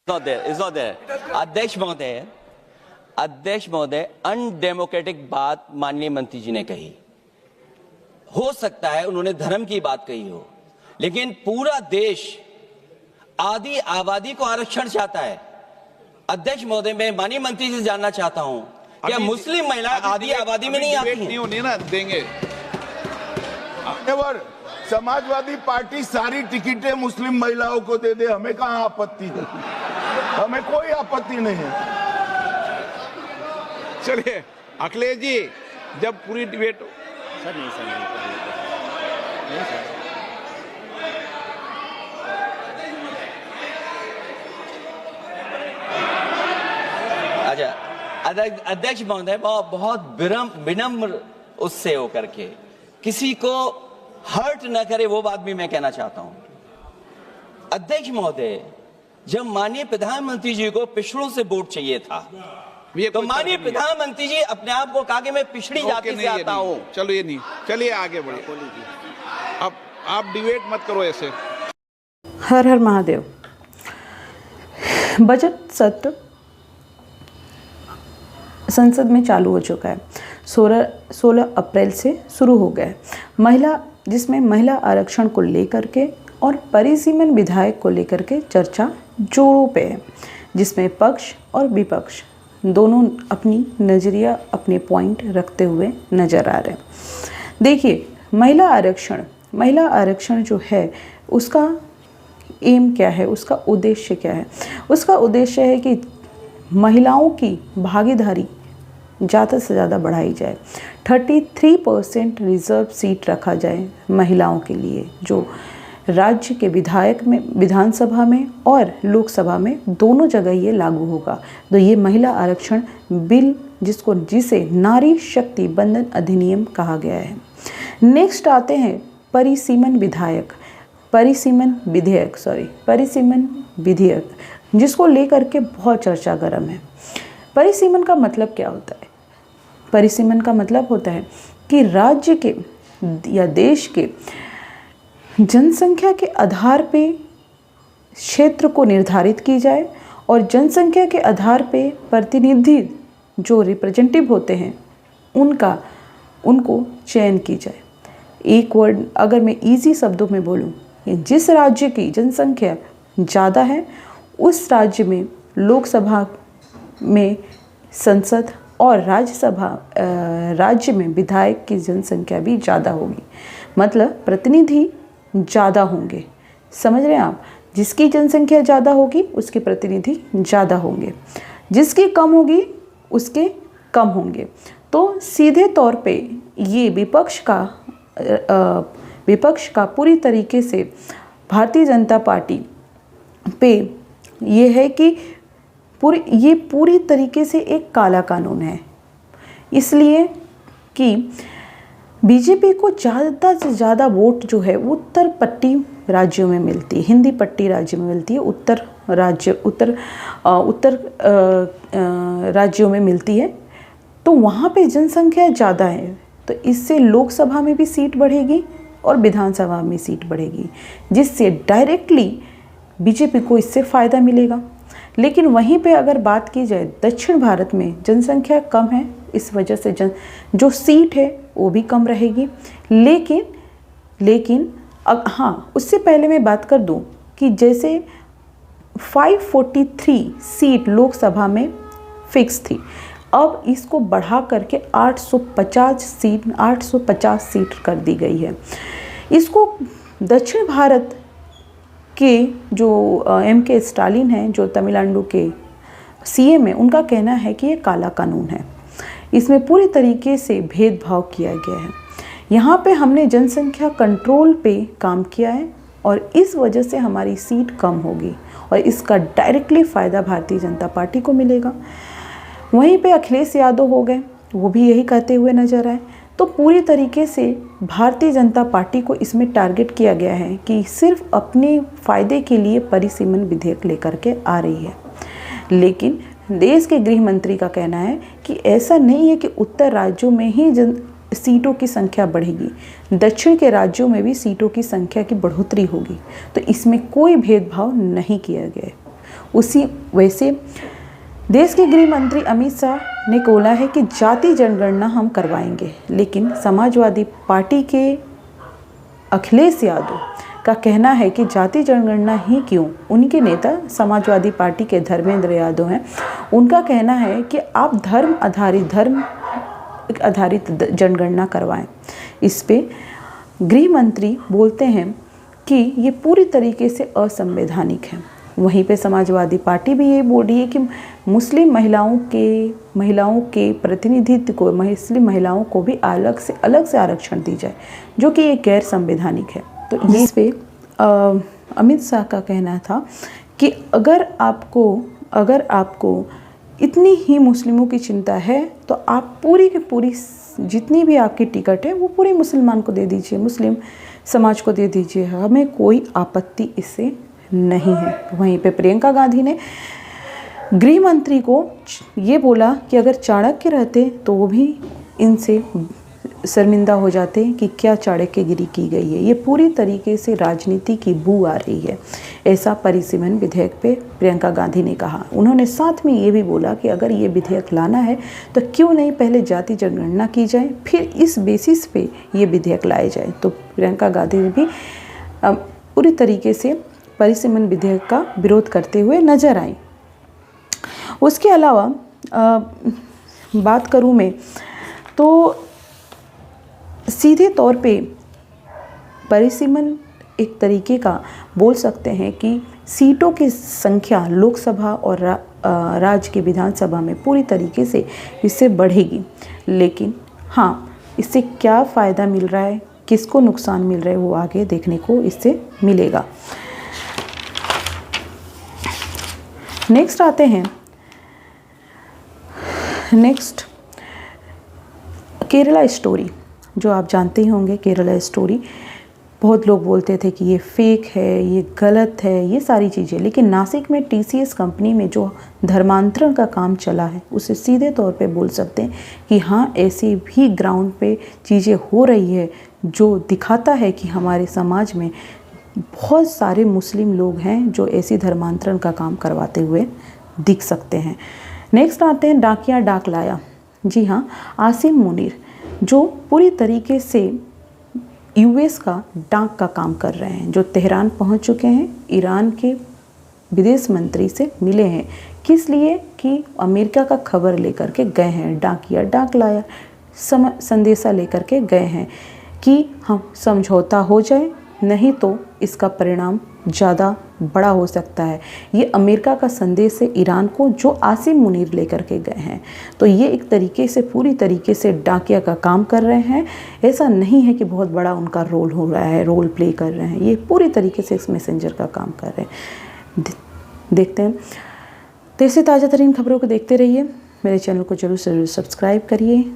Is not there. अध्यक्ष महोदय undemocratic बात माननीय मंत्री जी ने कही। हो सकता है उन्होंने धर्म की बात कही हो, लेकिन पूरा देश आदि आबादी को आरक्षण चाहता है। अध्यक्ष महोदय, मैं माननीय मंत्री से जानना चाहता हूं, क्या मुस्लिम महिला आदि आबादी में नहीं आती है? नहीं होनी ना, देंगे। समाजवादी पार्टी सारी टिकटें मुस्लिम महिलाओं को दे दे, हमें कहां आपत्ति है? हमें कोई आपत्ति नहीं है। चलिए अखिलेश जी, जब पूरी डिबेट सर नहीं सर नहीं सर। अच्छा अध्यक्ष महोदय, बहुत विनम्र उससे होकर के किसी को हर्ट न करे वो बात भी मैं कहना चाहता हूं। अध्यक्ष महोदय, जब माननीय प्रधानमंत्री जी को पिछड़ों से वोट चाहिए था, तो माननीय प्रधानमंत्री जी अपने आप को कहा कि मैं पिछड़ी जाति से आता हूं। चलो ये नहीं, चलिए आगे बढ़िए। अब आप डिबेट मत करो ऐसे। हर हर महादेव। बजट सत्र संसद में चालू हो चुका है। 16 अप्रैल से शुरू हो गया। जिसमें महिला आरक्षण को लेकर के और परिसीमन विधायक को लेकर के चर्चा जोरों पे है, जिसमें पक्ष और विपक्ष दोनों अपनी नज़रिया, अपने पॉइंट रखते हुए नज़र आ रहे हैं। देखिए, महिला आरक्षण जो है उसका एम क्या है, उसका उद्देश्य क्या है? उसका उद्देश्य है कि महिलाओं की भागीदारी ज़्यादा से ज़्यादा बढ़ाई जाए। 33% रिजर्व सीट रखा जाए महिलाओं के लिए, जो राज्य के विधायक में, विधानसभा में और लोकसभा में दोनों जगह ये लागू होगा। तो ये महिला आरक्षण बिल जिसे नारी शक्ति बंधन अधिनियम कहा गया है। नेक्स्ट आते हैं परिसीमन विधेयक, जिसको लेकर के बहुत चर्चा गर्म है। परिसीमन का मतलब क्या होता है? परिसीमन का मतलब होता है कि राज्य के या देश के जनसंख्या के आधार पे क्षेत्र को निर्धारित की जाए और जनसंख्या के आधार पे प्रतिनिधि जो रिप्रेजेंटेटिव होते हैं उनको चयन की जाए। एक वर्ड अगर मैं इजी शब्दों में बोलूँ, जिस राज्य की जनसंख्या ज़्यादा है उस राज्य में लोकसभा में संसद और राज्य में विधायक की जनसंख्या भी ज़्यादा होगी, मतलब प्रतिनिधि ज़्यादा होंगे। समझ रहे हैं आप? जिसकी जनसंख्या ज़्यादा होगी उसके प्रतिनिधि ज़्यादा होंगे, जिसकी कम होगी उसके कम होंगे। तो सीधे तौर पे ये विपक्ष का पूरी तरीके से भारतीय जनता पार्टी पे ये है कि पूरी तरीके से एक काला कानून है, इसलिए कि बीजेपी को ज़्यादा से ज़्यादा वोट जो है वो उत्तर पट्टी राज्यों में मिलती है, हिंदी पट्टी राज्य में मिलती है, उत्तर राज्यों में मिलती है। तो वहाँ पे जनसंख्या ज़्यादा है, तो इससे लोकसभा में भी सीट बढ़ेगी और विधानसभा में सीट बढ़ेगी, जिससे डायरेक्टली बीजेपी को इससे फ़ायदा मिलेगा। लेकिन वहीं पे अगर बात की जाए, दक्षिण भारत में जनसंख्या कम है, इस वजह से जो सीट है वो भी कम रहेगी। लेकिन हाँ, उससे पहले मैं बात कर दूं कि जैसे 543 सीट लोकसभा में फिक्स थी, अब इसको बढ़ा करके 850 सीट कर दी गई है। इसको दक्षिण भारत के जो MK स्टालिन हैं, जो तमिलनाडु के CM हैं, उनका कहना है कि ये काला कानून है, इसमें पूरी तरीके से भेदभाव किया गया है। यहाँ पे हमने जनसंख्या कंट्रोल पे काम किया है और इस वजह से हमारी सीट कम होगी और इसका डायरेक्टली फ़ायदा भारतीय जनता पार्टी को मिलेगा। वहीं पे अखिलेश यादव हो गए, वो भी यही कहते हुए नजर आए। तो पूरी तरीके से भारतीय जनता पार्टी को इसमें टारगेट किया गया है कि सिर्फ अपने फ़ायदे के लिए परिसीमन विधेयक लेकर के आ रही है। लेकिन देश के गृह मंत्री का कहना है कि ऐसा नहीं है कि उत्तर राज्यों में ही सीटों की संख्या बढ़ेगी, दक्षिण के राज्यों में भी सीटों की संख्या की बढ़ोतरी होगी। तो इसमें कोई भेदभाव नहीं किया गया है। उसी वैसे देश के गृह मंत्री अमित शाह ने बोला है कि जाति जनगणना हम करवाएंगे, लेकिन समाजवादी पार्टी के अखिलेश यादव का कहना है कि जाति जनगणना ही क्यों। उनके नेता समाजवादी पार्टी के धर्मेंद्र यादव हैं, उनका कहना है कि आप धर्म आधारित जनगणना करवाएं। इस पे गृह मंत्री बोलते हैं कि ये पूरी तरीके से असंवैधानिक है। वहीं पे समाजवादी पार्टी भी ये बोल रही है कि मुस्लिम महिलाओं के प्रतिनिधित्व को, मुस्लिम महिलाओं को भी अलग से आरक्षण दी जाए, जो कि ये गैर संवैधानिक है। तो इस पे अमित शाह का कहना था कि अगर आपको इतनी ही मुस्लिमों की चिंता है तो आप पूरी की पूरी जितनी भी आपकी टिकट है वो पूरे मुसलमान को दे दीजिए, मुस्लिम समाज को दे दीजिए, हमें कोई आपत्ति इससे नहीं है। वहीं पे प्रियंका गांधी ने गृह मंत्री को ये बोला कि अगर चाणक्य रहते तो वो भी इनसे शर्मिंदा हो जाते कि क्या चाणक्यगिरी की गई है। ये पूरी तरीके से राजनीति की बू आ रही है, ऐसा परिसीमन विधेयक पे प्रियंका गांधी ने कहा। उन्होंने साथ में ये भी बोला कि अगर ये विधेयक लाना है तो क्यों नहीं पहले जाति जनगणना की जाए, फिर इस बेसिस पे ये विधेयक लाए जाए। तो प्रियंका गांधी भी पूरी तरीके से परिसीमन विधेयक का विरोध करते हुए नजर आई। उसके अलावा बात करूँ मैं तो सीधे तौर पे परिसीमन एक तरीके का बोल सकते हैं कि सीटों की संख्या लोकसभा और राज्य की विधानसभा में पूरी तरीके से इससे बढ़ेगी, लेकिन हाँ, इससे क्या फ़ायदा मिल रहा है, किसको नुकसान मिल रहा है, वो आगे देखने को इससे मिलेगा। नेक्स्ट आते हैं, नेक्स्ट केरला स्टोरी, जो आप जानते ही होंगे। केरला स्टोरी बहुत लोग बोलते थे कि ये फेक है, ये गलत है, ये सारी चीज़ें, लेकिन नासिक में TCS कंपनी में जो धर्मांतरण का काम चला है उसे सीधे तौर पे बोल सकते हैं कि हाँ, ऐसी भी ग्राउंड पे चीज़ें हो रही है जो दिखाता है कि हमारे समाज में बहुत सारे मुस्लिम लोग हैं जो ऐसी धर्मांतरण का काम करवाते हुए दिख सकते हैं। नेक्स्ट आते हैं डाकिया डाक लाया। जी हाँ, आसिम मुनीर जो पूरी तरीके से US का डाक का काम कर रहे हैं, जो तेहरान पहुंच चुके हैं, ईरान के विदेश मंत्री से मिले हैं। किस लिए? कि अमेरिका का खबर लेकर के गए हैं, डाकिया डाक लाया संदेशा लेकर के गए हैं कि हम समझौता हो जाए, नहीं तो इसका परिणाम ज़्यादा बड़ा हो सकता है। ये अमेरिका का संदेश है ईरान को, जो आसिम मुनीर लेकर के गए हैं। तो ये एक तरीके से पूरी तरीके से डाकिया का काम कर रहे हैं। ऐसा नहीं है कि बहुत बड़ा उनका रोल हो रहा है, रोल प्ले कर रहे हैं, ये पूरी तरीके से इस मैसेंजर का काम कर रहे हैं। देखते हैं, तो ऐसे ताज़ा तरीन खबरों को देखते रहिए। मेरे चैनल को जरूर से जरूर सब्सक्राइब करिए।